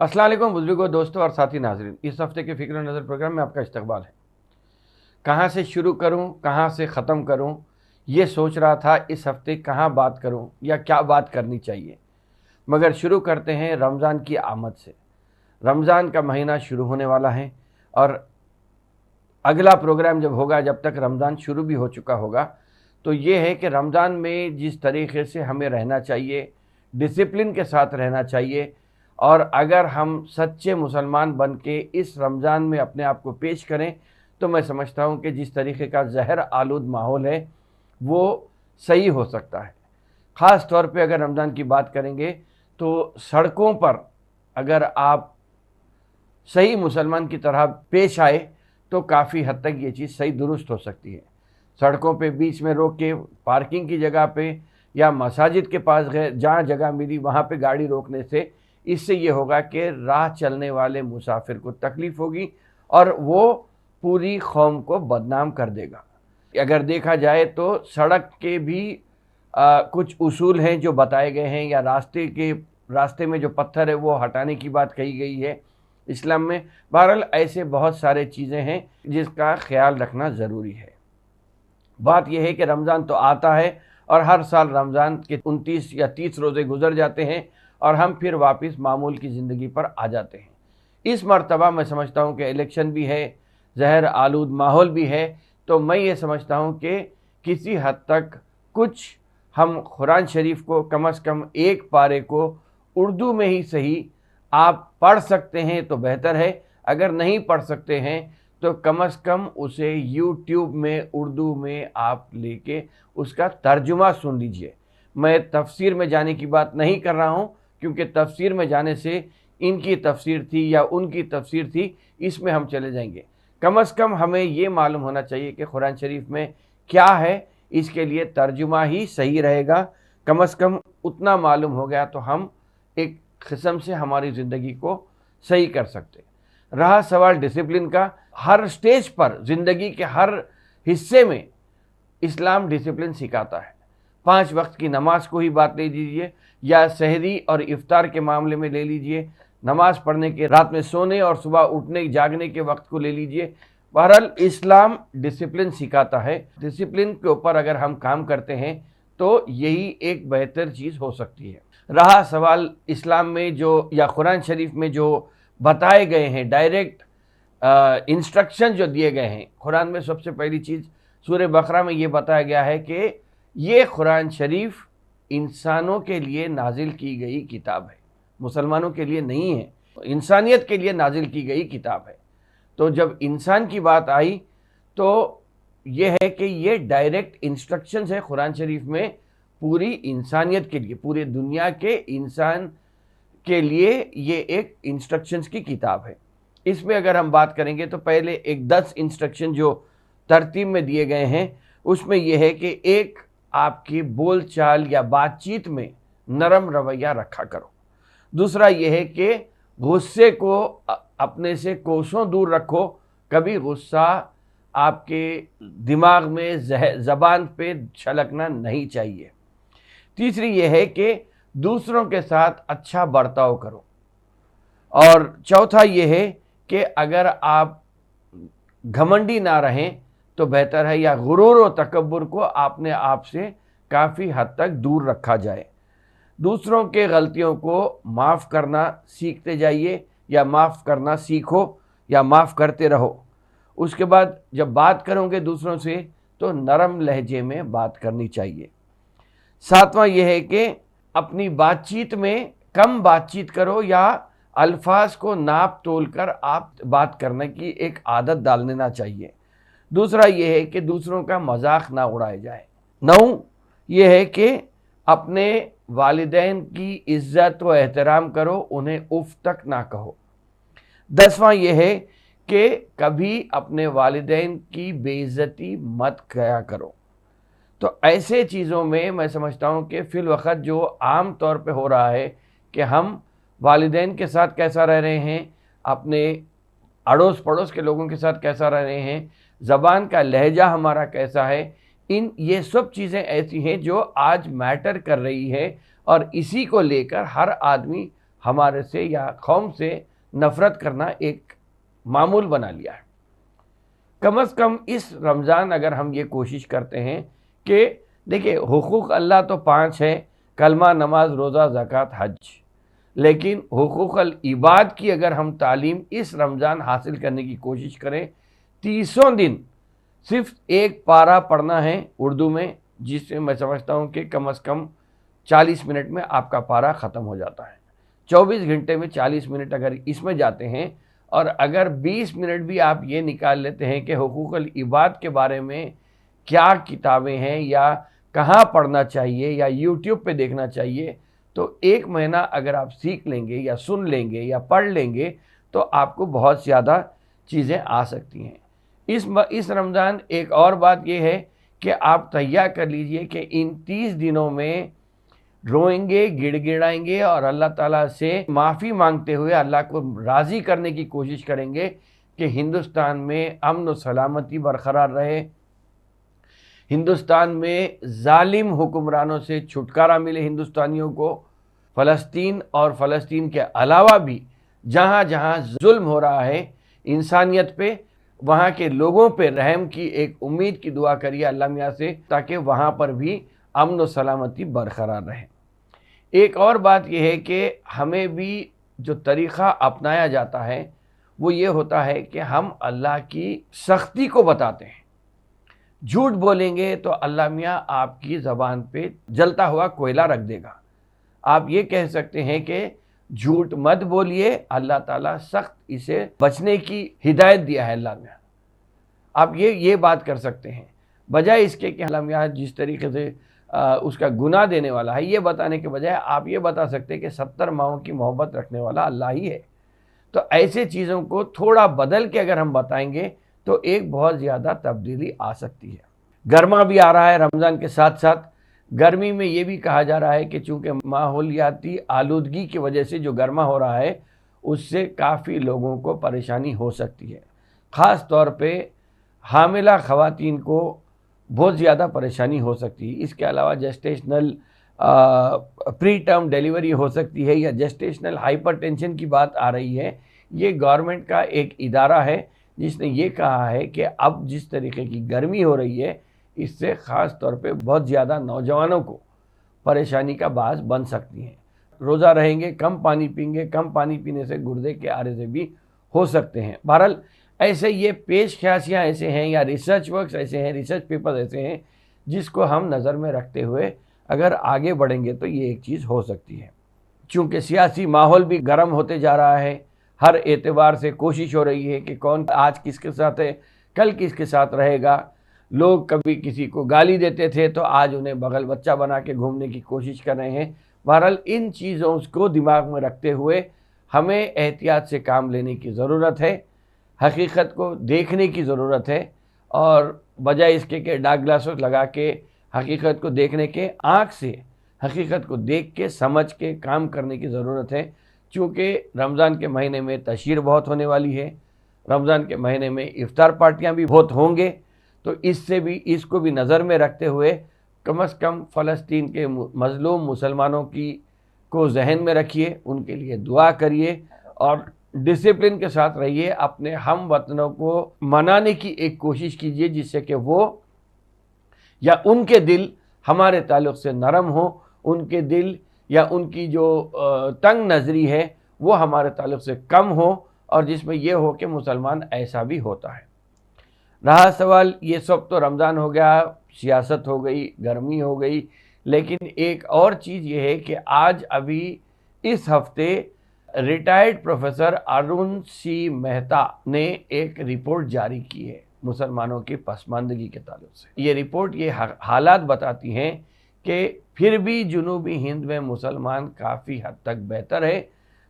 अस्सलाम वालेकुम बुजुर्गों, दोस्तों और साथी नाजरीन। इस हफ्ते के फ़िक्र नज़र प्रोग्राम में आपका इस्तकबाल है। कहाँ से शुरू करूँ, कहाँ से ख़त्म करूँ, ये सोच रहा था इस हफ्ते कहाँ बात करूँ या क्या बात करनी चाहिए। मगर शुरू करते हैं रमज़ान की आमद से। रमज़ान का महीना शुरू होने वाला है और अगला प्रोग्राम जब होगा, जब तक रमज़ान शुरू भी हो चुका होगा, तो ये है कि रमज़ान में जिस तरीक़े से हमें रहना चाहिए, डिसिप्लिन के साथ रहना चाहिए। और अगर हम सच्चे मुसलमान बन के इस रमज़ान में अपने आप को पेश करें, तो मैं समझता हूँ कि जिस तरीक़े का ज़हर आलूद माहौल है वो सही हो सकता है। ख़ास तौर पे अगर रमज़ान की बात करेंगे तो सड़कों पर अगर आप सही मुसलमान की तरह पेश आए तो काफ़ी हद तक ये चीज़ सही दुरुस्त हो सकती है। सड़कों पे बीच में रोक के पार्किंग की जगह पे या मसाजिद के पास गए, जहाँ जगह मिली वहाँ पे गाड़ी रोकने से इससे ये होगा कि राह चलने वाले मुसाफिर को तकलीफ़ होगी और वो पूरी कौम को बदनाम कर देगा। अगर देखा जाए तो सड़क के भी कुछ उसूल हैं जो बताए गए हैं, या रास्ते में जो पत्थर है वो हटाने की बात कही गई है इस्लाम में। बहरहाल ऐसे बहुत सारे चीज़ें हैं जिसका ख्याल रखना ज़रूरी है। बात यह है कि रमज़ान तो आता है और हर साल रमज़ान के 29 या 30 रोज़े गुजर जाते हैं और हम फिर वापस मामूल की ज़िंदगी पर आ जाते हैं। इस मर्तबा मैं समझता हूँ कि इलेक्शन भी है, ज़हर आलूद माहौल भी है, तो मैं ये समझता हूँ कि किसी हद तक कुछ हम कुरान शरीफ को कम से कम एक पारे को उर्दू में ही सही आप पढ़ सकते हैं तो बेहतर है। अगर नहीं पढ़ सकते हैं तो कम से कम उसे यूट्यूब में उर्दू में आप लेके उसका तर्जुमा सुन लीजिए। मैं तफसीर में जाने की बात नहीं कर रहा हूँ, क्योंकि तफसीर में जाने से इनकी तफसीर थी या उनकी तफसीर थी, इसमें हम चले जाएंगे। कम से कम हमें ये मालूम होना चाहिए कि कुरान शरीफ में क्या है, इसके लिए तर्जुमा ही सही रहेगा। कम से कम उतना मालूम हो गया तो हम एक किस्म से हमारी ज़िंदगी को सही कर सकते। रहा सवाल डिसिप्लिन का, हर स्टेज पर ज़िंदगी के हर हिस्से में इस्लाम डिसिप्लिन सिखाता है। 5 वक्त की नमाज को ही बात ले लीजिए या सहरी और इफ्तार के मामले में ले लीजिए, नमाज पढ़ने के, रात में सोने और सुबह उठने जागने के वक्त को ले लीजिए। बहरहाल इस्लाम डिसिप्लिन सिखाता है। डिसिप्लिन के ऊपर अगर हम काम करते हैं तो यही एक बेहतर चीज़ हो सकती है। रहा सवाल इस्लाम में जो या कुरान शरीफ में जो बताए गए हैं डायरेक्ट इंस्ट्रक्शन जो दिए गए हैं, कुरान में सबसे पहली चीज़ सूरह बकरा में ये बताया गया है कि ये कुरान शरीफ इंसानों के लिए नाजिल की गई किताब है, मुसलमानों के लिए नहीं है, इंसानियत के लिए नाजिल की गई किताब है। तो जब इंसान की बात आई तो ये है कि ये डायरेक्ट इंस्ट्रक्शंस है कुरान शरीफ में पूरी इंसानियत के लिए, पूरी दुनिया के इंसान के लिए ये एक इंस्ट्रक्शंस की किताब है। इसमें अगर हम बात करेंगे तो पहले एक 10 इंस्ट्रक्शन जो तरतीब में दिए गए हैं, उसमें यह है कि एक, आपकी बोल चाल या बातचीत में नरम रवैया रखा करो। दूसरा यह है कि गुस्से को अपने से कोसों दूर रखो, कभी गुस्सा आपके दिमाग में ज़बान पे छलकना नहीं चाहिए। तीसरी यह है कि दूसरों के साथ अच्छा बर्ताव करो। और चौथा यह है कि अगर आप घमंडी ना रहें तो बेहतर है, या गुरूर और तकब्बुर को अपने आप से काफ़ी हद तक दूर रखा जाए। दूसरों के गलतियों को माफ़ करना सीखते जाइए, या माफ़ करना सीखो, या माफ़ करते रहो। उसके बाद जब बात करोगे दूसरों से तो नरम लहजे में बात करनी चाहिए। सातवां यह है कि अपनी बातचीत में कम बातचीत करो, या अल्फाज को नाप तोल कर आप बात करने की एक आदत डाल लेना चाहिए। दूसरा यह है कि दूसरों का मजाक ना उड़ाया जाए। 9 यह है कि अपने वालिदैन की इज्जत व एहतराम करो, उन्हें उफ तक ना कहो। 10वां यह है कि कभी अपने वालिदैन की बेइज्जती मत किया करो। तो ऐसे चीज़ों में मैं समझता हूँ कि फ़िल वक़्त जो आम तौर पे हो रहा है कि हम वालिदैन के साथ कैसा रह रहे हैं, अपने अड़ोस पड़ोस के लोगों के साथ कैसा रह रहे हैं, ज़बान का लहजा हमारा कैसा है, ये सब चीज़ें ऐसी हैं जो आज मैटर कर रही है और इसी को लेकर हर आदमी ہمارے سے یا قوم سے نفرت کرنا ایک معمول بنا لیا ہے۔ کم از کم اس رمضان اگر ہم یہ کوشش کرتے ہیں کہ دیکھیں حقوق اللہ تو 5 ہیں، کلمہ، نماز، روزہ، زکوٰۃ، حج، لیکن حقوق العباد کی اگر ہم تعلیم اس رمضان حاصل کرنے کی کوشش کریں، 30 دن صرف ایک پارہ پڑھنا ہے اردو میں، جس سے میں سمجھتا ہوں کہ کم از کم 40 منٹ میں آپ کا پارہ ختم ہو جاتا ہے۔ 24 گھنٹے میں 40 منٹ اگر اس میں جاتے ہیں، اور اگر 20 منٹ بھی آپ یہ نکال لیتے ہیں کہ حقوق العباد کے بارے میں کیا کتابیں ہیں یا کہاں پڑھنا چاہیے یا یوٹیوب پہ دیکھنا چاہیے، تو 1 مہینہ اگر آپ سیکھ لیں گے یا سن لیں گے یا پڑھ لیں گے تو آپ کو بہت زیادہ چیزیں آ سکتی ہیں۔ اس رمضان ایک اور بات یہ ہے کہ آپ تیار کر لیجئے کہ ان 30 دنوں میں روئیں گے، گڑ گڑائیں گے اور اللہ تعالیٰ سے معافی مانگتے ہوئے اللہ کو راضی کرنے کی کوشش کریں گے کہ ہندوستان میں امن و سلامتی برقرار رہے، ہندوستان میں ظالم حکمرانوں سے چھٹکارا ملے ہندوستانیوں کو، فلسطین اور فلسطین کے علاوہ بھی جہاں جہاں ظلم ہو رہا ہے انسانیت پہ، وہاں کے لوگوں پہ رحم کی ایک امید کی دعا کریے اللہ میاں سے، تاکہ وہاں پر بھی امن و سلامتی برقرار رہے۔ ایک اور بات یہ ہے کہ ہمیں بھی جو طریقہ اپنایا جاتا ہے وہ یہ ہوتا ہے کہ ہم اللہ کی سختی کو بتاتے ہیں۔ جھوٹ بولیں گے تو اللہ میاں آپ کی زبان پہ جلتا ہوا کوئلہ رکھ دے گا۔ آپ یہ کہہ سکتے ہیں کہ جھوٹ مت بولیے، اللہ تعالیٰ سخت اسے بچنے کی ہدایت دیا ہے اللہ میاں۔ آپ یہ بات کر سکتے ہیں، بجائے اس کے کہ اللہ میاں جس طریقے سے اس کا گناہ دینے والا ہے، یہ بتانے کے بجائے آپ یہ بتا سکتے ہیں کہ 70 ماہوں کی محبت رکھنے والا اللہ ہی ہے۔ تو ایسے چیزوں کو تھوڑا بدل کے اگر ہم بتائیں گے تو ایک بہت زیادہ تبدیلی آ سکتی ہے۔ گرما بھی آ رہا ہے رمضان کے ساتھ ساتھ۔ گرمی میں یہ بھی کہا جا رہا ہے کہ چونکہ ماحولیاتی آلودگی کی وجہ سے جو گرما ہو رہا ہے اس سے کافی لوگوں کو پریشانی ہو سکتی ہے، خاص طور پہ حاملہ خواتین کو بہت زیادہ پریشانی ہو سکتی ہے۔ اس کے علاوہ جسٹیشنل پری ٹرم ڈیلیوری ہو سکتی ہے یا جسٹیشنل ہائپر ٹینشن کی بات آ رہی ہے۔ یہ گورنمنٹ کا ایک ادارہ ہے جس نے یہ کہا ہے کہ اب جس طریقے کی گرمی ہو رہی ہے اس سے خاص طور پہ بہت زیادہ نوجوانوں کو پریشانی کا باعث بن سکتی ہیں۔ روزہ رہیں گے، کم پانی پئیں گے، کم پانی پینے سے گردے کے عارضے بھی ہو سکتے ہیں۔ بہرحال ایسے یہ پیش خیاسیاں ایسے ہیں یا ریسرچ ورکس ایسے ہیں، ریسرچ پیپر ایسے ہیں جس کو ہم نظر میں رکھتے ہوئے اگر آگے بڑھیں گے تو یہ ایک چیز ہو سکتی ہے۔ چونکہ سیاسی ماحول بھی گرم ہوتے جا رہا ہے، ہر اعتبار سے کوشش ہو رہی ہے کہ کون آج کس کے ساتھ ہے، کل کس کے ساتھ رہے گا۔ لوگ کبھی کسی کو گالی دیتے تھے تو آج انہیں بغل بچہ بنا کے گھومنے کی کوشش کر رہے ہیں۔ بہرحال ان چیزوں کو دماغ میں رکھتے ہوئے ہمیں احتیاط سے کام لینے کی ضرورت ہے، حقیقت کو دیکھنے کی ضرورت ہے، اور بجائے اس کے کہ ڈارک گلاسز لگا کے حقیقت کو دیکھنے کے، آنکھ سے حقیقت کو دیکھ کے سمجھ کے کام کرنے کی ضرورت ہے۔ چونکہ رمضان کے مہینے میں تشہیر بہت ہونے والی ہے، رمضان کے مہینے میں افطار پارٹیاں بھی بہت ہوں گے، تو اس کو بھی نظر میں رکھتے ہوئے کم از کم فلسطین کے مظلوم مسلمانوں کو ذہن میں رکھیے، ان کے لیے دعا کریے اور ڈسپلن کے ساتھ رہیے، اپنے ہم وطنوں کو منانے کی ایک کوشش کیجیے جس سے کہ وہ یا ان کے دل ہمارے تعلق سے نرم ہوں، ان کے دل یا ان کی جو تنگ نظری ہے وہ ہمارے تعلق سے کم ہو، اور جس میں یہ ہو کہ مسلمان ایسا بھی ہوتا ہے۔ رہا سوال، یہ سب تو رمضان ہو گیا، سیاست ہو گئی، گرمی ہو گئی، لیکن ایک اور چیز یہ ہے کہ آج ابھی اس ہفتے ریٹائرڈ پروفیسر ارون سی مہتا نے ایک رپورٹ جاری کی ہے مسلمانوں کی پسماندگی کے تعلق سے۔ یہ رپورٹ یہ حالات بتاتی ہیں کہ پھر بھی جنوبی ہند میں مسلمان کافی حد تک بہتر ہے،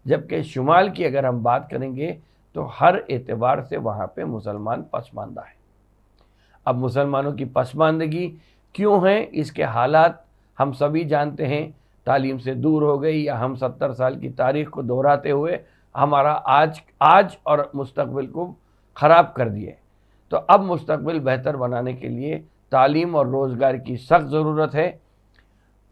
جبکہ شمال کی اگر ہم بات کریں گے تو ہر اعتبار سے وہاں پہ مسلمان پسماندہ ہیں۔ اب مسلمانوں کی پسماندگی کیوں ہے، اس کے حالات ہم سبھی جانتے ہیں۔ تعلیم سے دور ہو گئی، یا ہم 70 سال کی تاریخ کو دہراتے ہوئے ہمارا آج اور مستقبل کو خراب کر دیے۔ تو اب مستقبل بہتر بنانے کے لیے تعلیم اور روزگار کی سخت ضرورت ہے۔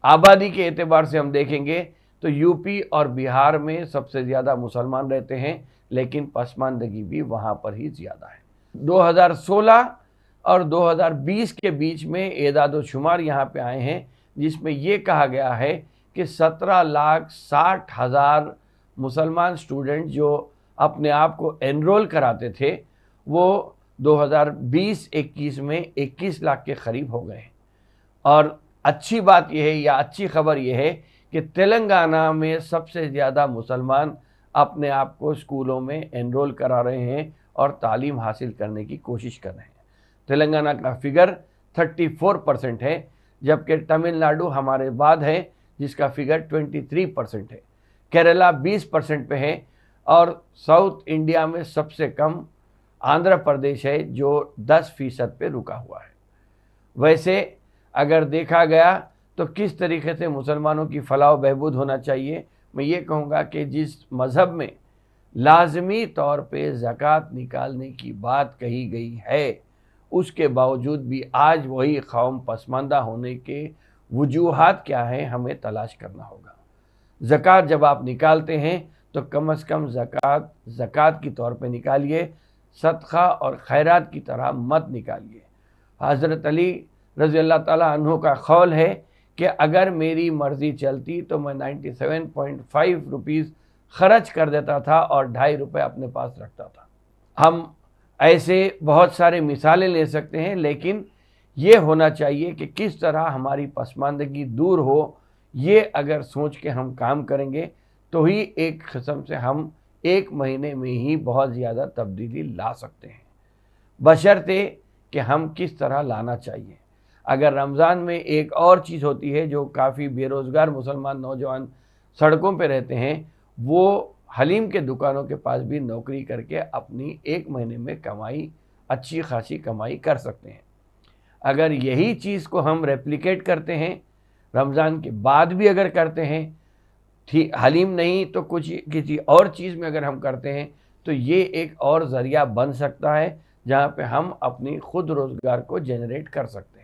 آبادی کے اعتبار سے ہم دیکھیں گے تو यूपी और बिहार में सबसे ज़्यादा मुसलमान रहते हैं, लेकिन पसमानदगी भी वहाँ पर ही ज़्यादा है। 2016 और 2020 के बीच में एदाद-ओ-शुमार यहाँ पे आए हैं, जिसमें ये कहा गया है कि 17,60,000 मुसलमान स्टूडेंट जो अपने आप को एनरोल कराते थे, वो 2020-21 में 21 लाख के करीब हो गए हैं। और अच्छी बात यह है या अच्छी खबर यह है कि तेलंगाना में सबसे ज़्यादा मुसलमान अपने आप को स्कूलों में एनरोल करा रहे हैं और तालीम हासिल करने की कोशिश कर रहे हैं। तेलंगाना का फिगर 34% है, जबकि तमिलनाडु हमारे बाद है जिसका फिगर 23% है। केरला 20% पे है और साउथ इंडिया में सबसे कम आंध्र प्रदेश है जो 10% पे रुका हुआ है। वैसे अगर देखा गया तो किस तरीके से मुसलमानों की फलाह बहबूद होना चाहिए, मैं ये कहूँगा कि जिस मज़हब में लाजमी तौर पे ज़कात निकालने की बात कही गई है, उसके बावजूद भी आज वही कौम पसमानदा होने के वजूहात क्या हैं हमें तलाश करना होगा। ज़कात जब आप निकालते हैं तो कम से कम ज़कात की तौर पे निकालिए, सदक़ा और खैरात की तरह मत निकालिए। हज़रत अली रज़ी अल्लाह ताला अन्हु का क़ौल है कि अगर मेरी मर्ज़ी चलती तो मैं 97.5 रुपीज़ ख़र्च कर देता था और 2.5 रुपये अपने पास रखता था। हम ऐसे बहुत सारे मिसालें ले सकते हैं, लेकिन ये होना चाहिए कि किस तरह हमारी पसमानदगी दूर हो, ये अगर सोच के हम काम करेंगे तो ही एक किस्म से हम 1 महीने में ही बहुत ज़्यादा तब्दीली ला सकते हैं, बशर्ते कि हम किस तरह लाना चाहिए। अगर रमज़ान में एक और चीज़ होती है जो काफ़ी बेरोज़गार मुसलमान नौजवान सड़कों पे रहते हैं, वो हलीम के दुकानों के पास भी नौकरी करके अपनी 1 महीने में कमाई, अच्छी खासी कमाई कर सकते हैं। अगर यही चीज़ को हम रेप्लिकेट करते हैं, रमज़ान के बाद भी अगर करते हैं, ठीक हलीम नहीं तो कुछ किसी और चीज़ में अगर हम करते हैं, तो ये एक और ज़रिया बन सकता है जहाँ पे हम अपनी खुद रोज़गार को जनरेट कर सकते हैं।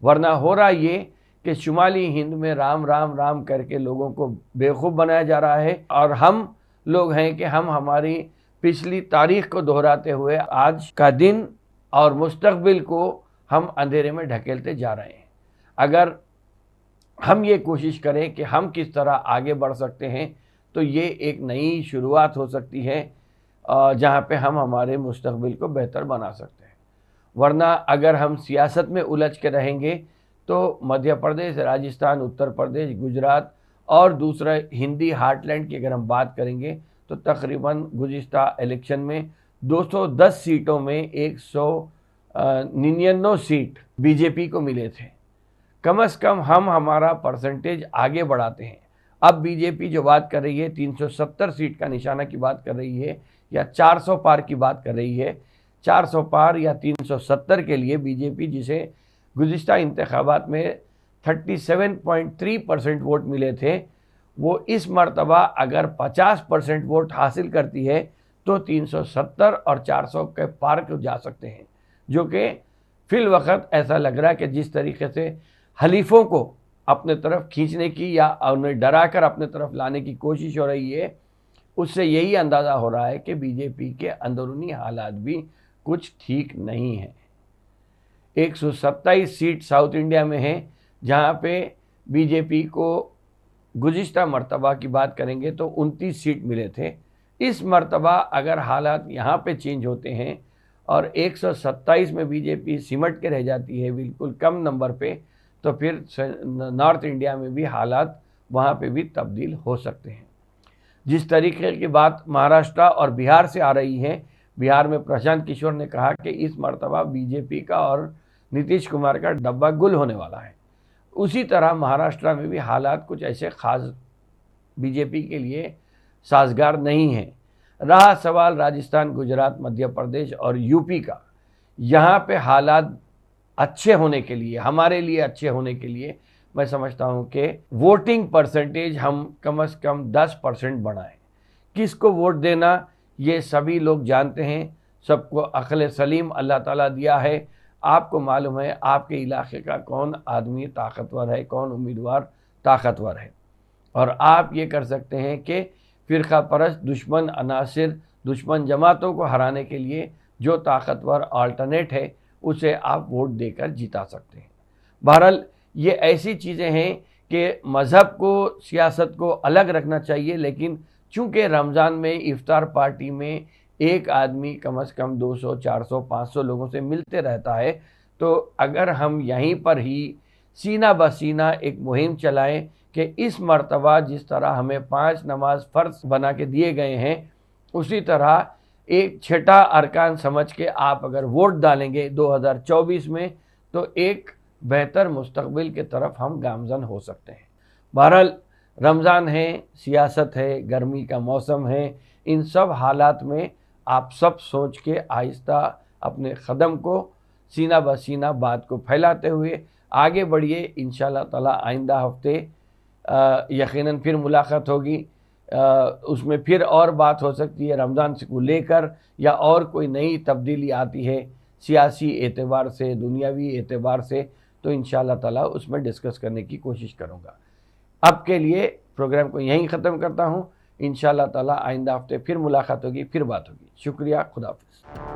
वरना हो रहा ये कि शुमाली हिंद में राम राम राम करके लोगों को बेवकूफ़ बनाया जा रहा है, और हम लोग हैं कि हम हमारी पिछली तारीख़ को दोहराते हुए आज का दिन और मुस्तक़बिल को हम अंधेरे में ढकेलते जा रहे हैं। अगर हम ये कोशिश करें कि हम किस तरह आगे बढ़ सकते हैं, तो ये एक नई शुरुआत हो सकती है जहाँ पे हम हमारे मुस्तक़बिल को बेहतर बना सकते हैं। वरना अगर हम सियासत में उलझ के रहेंगे तो मध्य प्रदेश, राजस्थान, उत्तर प्रदेश, गुजरात और दूसरा हिंदी हार्टलैंड की अगर हम बात करेंगे तो तकरीबन गुज़िश्ता इलेक्शन में 210 सीटों में 199 सीट बीजेपी को मिले थे। कम से कम हम हमारा परसेंटेज आगे बढ़ाते हैं। अब बीजेपी जो बात कर रही है 370 सीट का निशाना की बात कर रही है या 400 पार की बात कर रही है। 400 पार या 370 के लिए बीजेपी, जिसे गुज़िश्ता इंतखाबात में 37.3% वोट मिले थे, वो इस मर्तबा अगर 50% वोट हासिल करती है तो 370 और 400 के पार को जा सकते हैं, जो कि फिल वक्त ऐसा लग रहा है कि जिस तरीके से हलीफों को अपने तरफ खींचने की या उन्हें डरा कर अपने तरफ लाने की कोशिश हो रही है, उससे यही अंदाज़ा हो रहा है कि बीजेपी के अंदरूनी हालात भी कुछ ठीक नहीं है। 127 सीट साउथ इंडिया में है, जहाँ पे बीजेपी को गुज़िश्ता मर्तबा की बात करेंगे तो 29 सीट मिले थे। इस मर्तबा अगर हालात यहाँ पे चेंज होते हैं और 127 में बीजेपी सिमट के रह जाती है बिल्कुल कम नंबर पे, तो फिर नॉर्थ इंडिया में भी हालात वहाँ पे भी तब्दील हो सकते हैं। जिस तरीके की बात महाराष्ट्र और बिहार से आ रही है, बिहार में प्रशांत किशोर ने कहा कि इस मर्तबा बीजेपी का और नीतीश कुमार का डब्बा गुल होने वाला है। उसी तरह महाराष्ट्र में भी हालात कुछ ऐसे ख़ास बीजेपी के लिए साजगार नहीं है। रहा सवाल राजस्थान, गुजरात, मध्य प्रदेश और यूपी का, यहाँ पे हालात अच्छे होने के लिए, हमारे लिए अच्छे होने के लिए मैं समझता हूँ कि वोटिंग परसेंटेज हम कम से कम 10% बढ़ाएं। किसको वोट देना ये सभी लोग जानते हैं, सबको अक्ल सलीम अल्लाह ताला दिया है। आपको मालूम है आपके इलाके का कौन आदमी ताकतवर है, कौन उम्मीदवार ताकतवर है, اور آپ یہ کر سکتے ہیں کہ فرقہ پرست دشمن عناصر، دشمن جماعتوں کو ہرانے کے لیے جو طاقتور آلٹرنیٹ ہے اسے آپ ووٹ دے کر جتا سکتے ہیں۔ بہرحال یہ ایسی چیزیں ہیں کہ مذہب کو، سیاست کو الگ رکھنا چاہیے، لیکن چونکہ رمضان میں افطار پارٹی میں ایک آدمی کم از کم 200، 400، 500 لوگوں سے ملتے رہتا ہے، تو اگر ہم یہیں پر ہی سینہ بسینہ ایک مہم چلائیں کہ اس مرتبہ جس طرح ہمیں 5 نماز فرض بنا کے دیے گئے ہیں، اسی طرح ایک چھٹا ارکان سمجھ کے آپ اگر ووٹ ڈالیں گے 2024 میں، تو ایک بہتر مستقبل کے طرف ہم گامزن ہو سکتے ہیں۔ بہرحال رمضان ہے، سیاست ہے، گرمی کا موسم ہے، ان سب حالات میں آپ سب سوچ کے آہستہ اپنے قدم کو سینہ بسینہ بات کو پھیلاتے ہوئے آگے بڑھیے۔ انشاءاللہ تعالی آئندہ ہفتے یقیناً پھر ملاقات ہوگی، اس میں پھر اور بات ہو سکتی ہے رمضان کو لے کر، یا اور کوئی نئی تبدیلی آتی ہے سیاسی اعتبار سے، دنیاوی اعتبار سے، تو انشاءاللہ تعالی اس میں ڈسکس کرنے کی کوشش کروں گا۔ اب کے لیے پروگرام کو یہیں ختم کرتا ہوں۔ انشاءاللہ تعالی آئندہ ہفتے پھر ملاقات ہوگی، پھر بات ہوگی۔ شکریہ، خدا حافظ۔